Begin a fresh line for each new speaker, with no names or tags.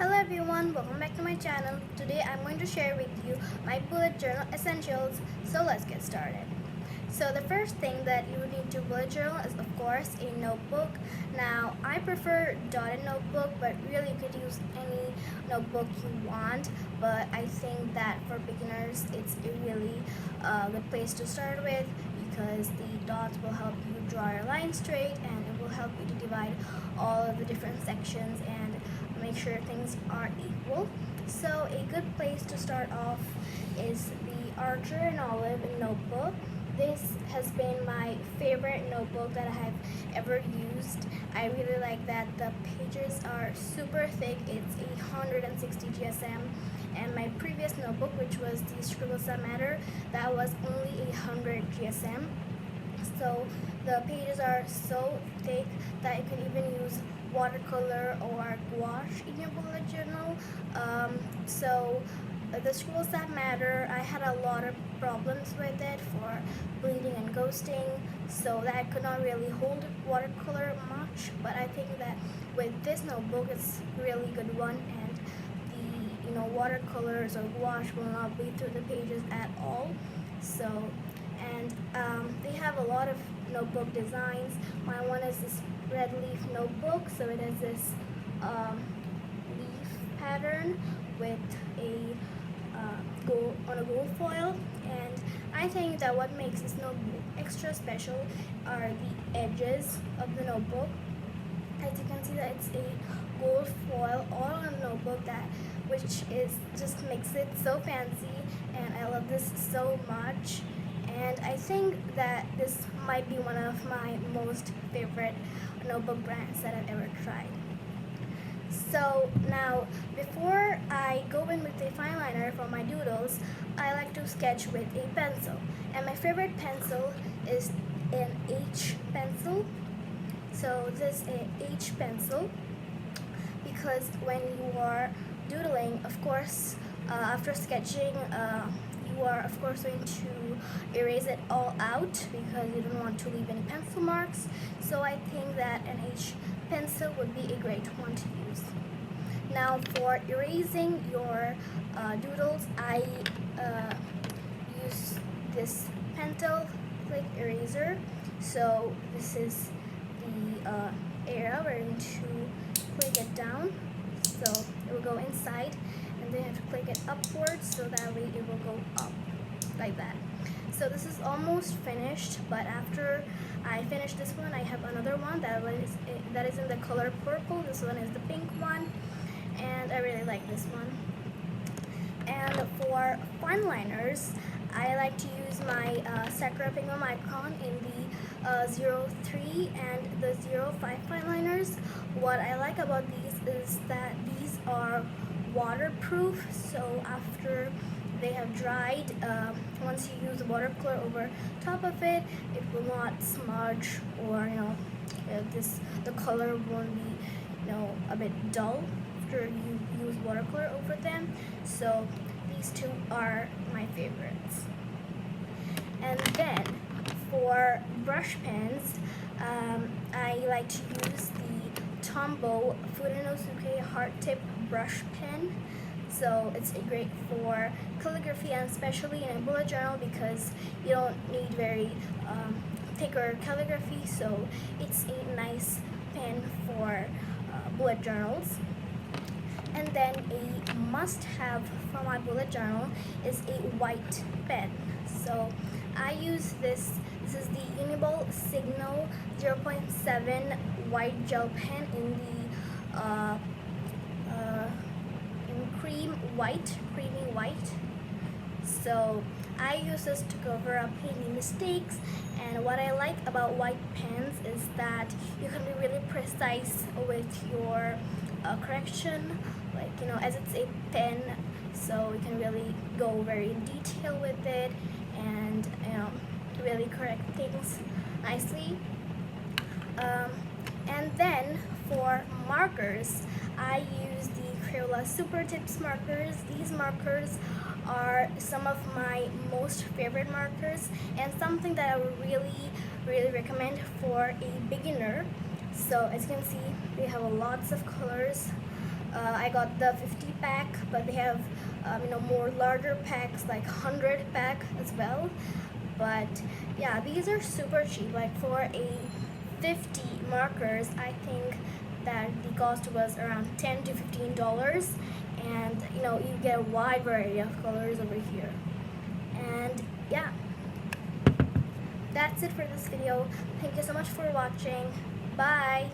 Hello everyone, welcome back to my channel. Today I'm going to share with you my bullet journal essentials. So let's get started. So the first thing that you would need to bullet journal is of course a notebook. Now I prefer dotted notebook, but really you could use any notebook you want. But I think that for beginners it's a really good place to start with because the dots will help you draw your line straight and it will help you to divide all of the different sections and make sure things are equal. So a good place to start off is the Archer and Olive notebook. This has been my favorite notebook that I have ever used. I really like that the pages are super thick. It's 160 GSM, and my previous notebook, which was the Scribbles That Matter, that was only 100 GSM. So the pages are so thick that you can even use watercolor or gouache in your bullet journal. The Scribbles That Matter, I had a lot of problems with it for bleeding and ghosting, so that I could not really hold watercolor much. But I think that with this notebook, it's a really good one, and the watercolors or gouache will not bleed through the pages at all. They have a lot of notebook designs. My one is this red leaf notebook, so it has this leaf pattern with a gold foil, and I think that what makes this notebook extra special are the edges of the notebook. As you can see that it's a gold foil all on the notebook, which is just makes it so fancy, and I love this so much. And I think that this might be one of my most favorite notebook brands that I've ever tried. So now, before I go in with a fine liner for my doodles, I like to sketch with a pencil. And my favorite pencil is an H pencil. So this is an H pencil because when you are doodling, of course, after sketching, you are of course going to erase it all out because you don't want to leave any pencil marks. So I think that an H pencil would be a great one to use. Now for erasing your doodles, I use this Pentel Click Eraser. So this is the area we're going to click it down. So it will go inside, and then you have to click it upwards so that way it will go up like that. So this is almost finished, but after I finish this one, I have another one that is in the color purple. This one is the pink one, and I really like this one. And for fine liners, I like to use my Sakura Pigma Micron in the 03 and the 05 fine liners. What I like about these is that these are waterproof, so after they have dried, once you use watercolor over top of it, it will not smudge, or the color won't be a bit dull after you use watercolor over them. So these two are my favorites. And then for brush pens, I like to use the Tombow Fudenosuke Heart Tip brush pen. So it's great for calligraphy, and especially in a bullet journal because you don't need very thicker calligraphy. So it's a nice pen for bullet journals. And then a must-have for my bullet journal is a white pen. So I use this. This is the Uniball Signal 0.7 white gel pen in creamy white. So I use this to cover up any mistakes. And what I like about white pens is that you can be really precise with your correction, as it's a pen, so you can really go very in detail with it and really correct things nicely. And then for markers, I use the Crayola Super Tips markers. These markers are some of my most favorite markers, and something that I would really recommend for a beginner. So as you can see, they have lots of colors I got the 50 pack, but they have more larger packs like 100 pack as well. But yeah, these are super cheap. Like for a 50 markers, I think that the cost was around $10 to $15, and you get a wide variety of colors over here. And yeah, that's it for this video. Thank you so much for watching. Bye.